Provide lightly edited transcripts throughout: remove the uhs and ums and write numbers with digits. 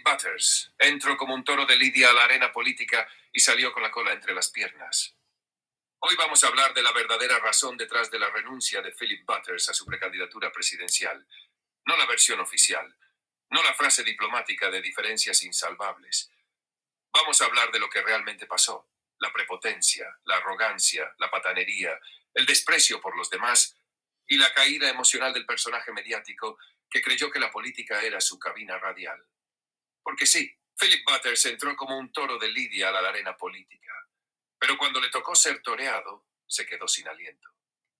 Butters entró como un toro de lidia a la arena política y salió con la cola entre las piernas. Hoy vamos a hablar de la verdadera razón detrás de la renuncia de Philip Butters a su precandidatura presidencial. No la versión oficial, no la frase diplomática de diferencias insalvables. Vamos a hablar de lo que realmente pasó. La prepotencia, la arrogancia, la patanería, el desprecio por los demás y la caída emocional del personaje mediático que creyó que la política era su cabina radial. Porque sí, Philip Butters entró como un toro de lidia a la arena política. Pero cuando le tocó ser toreado, se quedó sin aliento.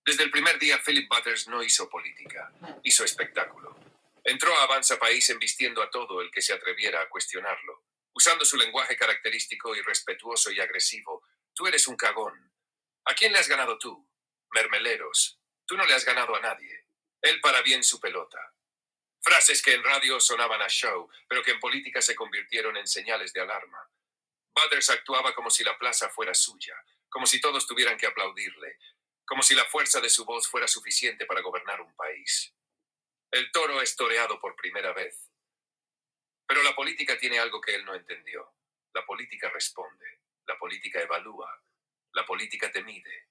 Desde el primer día, Philip Butters no hizo política, hizo espectáculo. Entró a Avanza País embistiendo a todo el que se atreviera a cuestionarlo, usando su lenguaje característico, irrespetuoso y agresivo. Tú eres un cagón. ¿A quién le has ganado tú? Mermeleros. Tú no le has ganado a nadie. Él para bien su pelota. Frases que en radio sonaban a show, pero que en política se convirtieron en señales de alarma. Butters actuaba como si la plaza fuera suya, como si todos tuvieran que aplaudirle, como si la fuerza de su voz fuera suficiente para gobernar un país. El toro es toreado por primera vez. Pero la política tiene algo que él no entendió. La política responde, la política evalúa, la política te mide.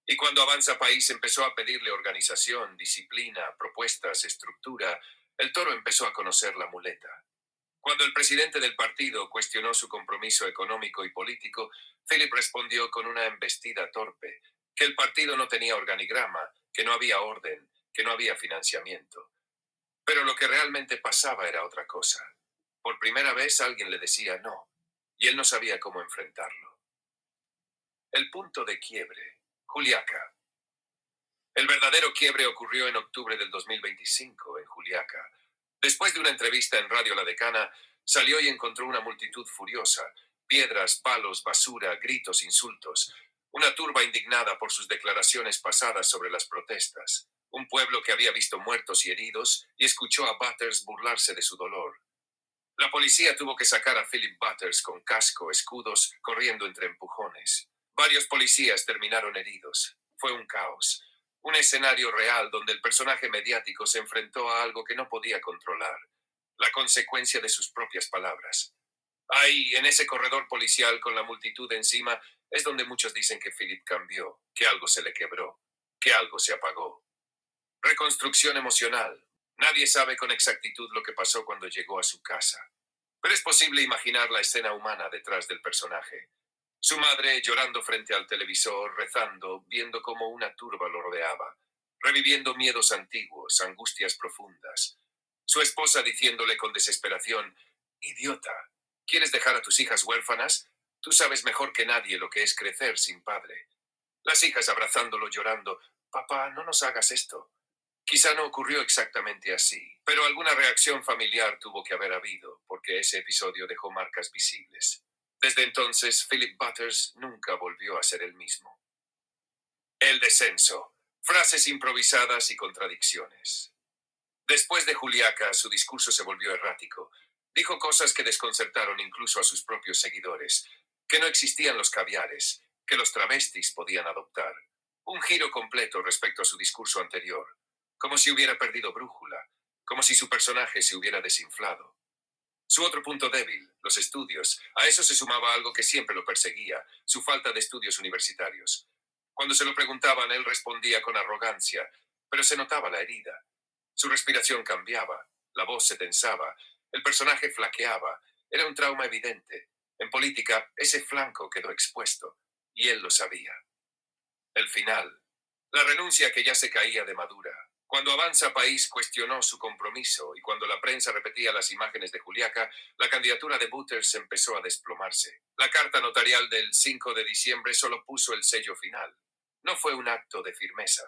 Y cuando Avanza País empezó a pedirle organización, disciplina, propuestas, estructura, el toro empezó a conocer la muleta. Cuando el presidente del partido cuestionó su compromiso económico y político, Philip respondió con una embestida torpe, que el partido no tenía organigrama, que no había orden, que no había financiamiento. Pero lo que realmente pasaba era otra cosa. Por primera vez alguien le decía no, y él no sabía cómo enfrentarlo. El punto de quiebre. Juliaca. El verdadero quiebre ocurrió en octubre del 2025, en Juliaca. Después de una entrevista en Radio La Decana, salió y encontró una multitud furiosa. Piedras, palos, basura, gritos, insultos. Una turba indignada por sus declaraciones pasadas sobre las protestas. Un pueblo que había visto muertos y heridos y escuchó a Butters burlarse de su dolor. La policía tuvo que sacar a Philip Butters con casco, escudos, corriendo entre empujones. Varios policías terminaron heridos. Fue un caos. Un escenario real donde el personaje mediático se enfrentó a algo que no podía controlar. La consecuencia de sus propias palabras. Ahí, en ese corredor policial con la multitud encima, es donde muchos dicen que Philip cambió, que algo se le quebró, que algo se apagó. Reconstrucción emocional. Nadie sabe con exactitud lo que pasó cuando llegó a su casa. Pero es posible imaginar la escena humana detrás del personaje. Su madre llorando frente al televisor, rezando, viendo cómo una turba lo rodeaba, reviviendo miedos antiguos, angustias profundas. Su esposa diciéndole con desesperación, «Idiota, ¿quieres dejar a tus hijas huérfanas? Tú sabes mejor que nadie lo que es crecer sin padre». Las hijas abrazándolo llorando, «Papá, no nos hagas esto». Quizá no ocurrió exactamente así, pero alguna reacción familiar tuvo que haber habido, porque ese episodio dejó marcas visibles. Desde entonces, Philip Butters nunca volvió a ser el mismo. El descenso. Frases improvisadas y contradicciones. Después de Juliaca, su discurso se volvió errático. Dijo cosas que desconcertaron incluso a sus propios seguidores, que no existían los caviares, que los travestis podían adoptar. Un giro completo respecto a su discurso anterior. Como si hubiera perdido brújula, como si su personaje se hubiera desinflado. Su otro punto débil, los estudios, a eso se sumaba algo que siempre lo perseguía, su falta de estudios universitarios. Cuando se lo preguntaban, él respondía con arrogancia, pero se notaba la herida. Su respiración cambiaba, la voz se tensaba, el personaje flaqueaba, era un trauma evidente. En política, ese flanco quedó expuesto, y él lo sabía. El final. La renuncia que ya se caía de madura. Cuando Avanza País cuestionó su compromiso y cuando la prensa repetía las imágenes de Juliaca, la candidatura de Butters empezó a desplomarse. La carta notarial del 5 de diciembre solo puso el sello final. No fue un acto de firmeza,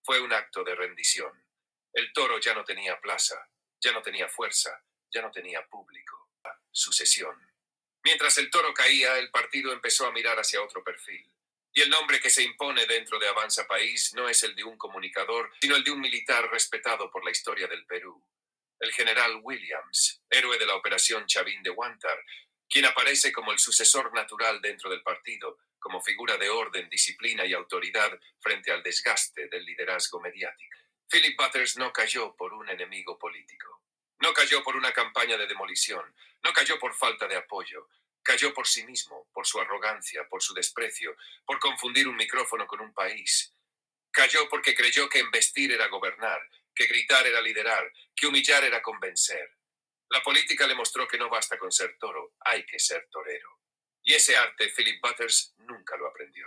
fue un acto de rendición. El toro ya no tenía plaza, ya no tenía fuerza, ya no tenía público. Sucesión. Mientras el toro caía, el partido empezó a mirar hacia otro perfil. Y el nombre que se impone dentro de Avanza País no es el de un comunicador, sino el de un militar respetado por la historia del Perú. El general Williams, héroe de la Operación Chavín de Huántar, quien aparece como el sucesor natural dentro del partido, como figura de orden, disciplina y autoridad frente al desgaste del liderazgo mediático. Philip Butters no cayó por un enemigo político. No cayó por una campaña de demolición, no cayó por falta de apoyo, cayó por sí mismo, por su arrogancia, por su desprecio, por confundir un micrófono con un país. Cayó porque creyó que embestir era gobernar, que gritar era liderar, que humillar era convencer. La política le mostró que no basta con ser toro, hay que ser torero. Y ese arte Philip Butters nunca lo aprendió.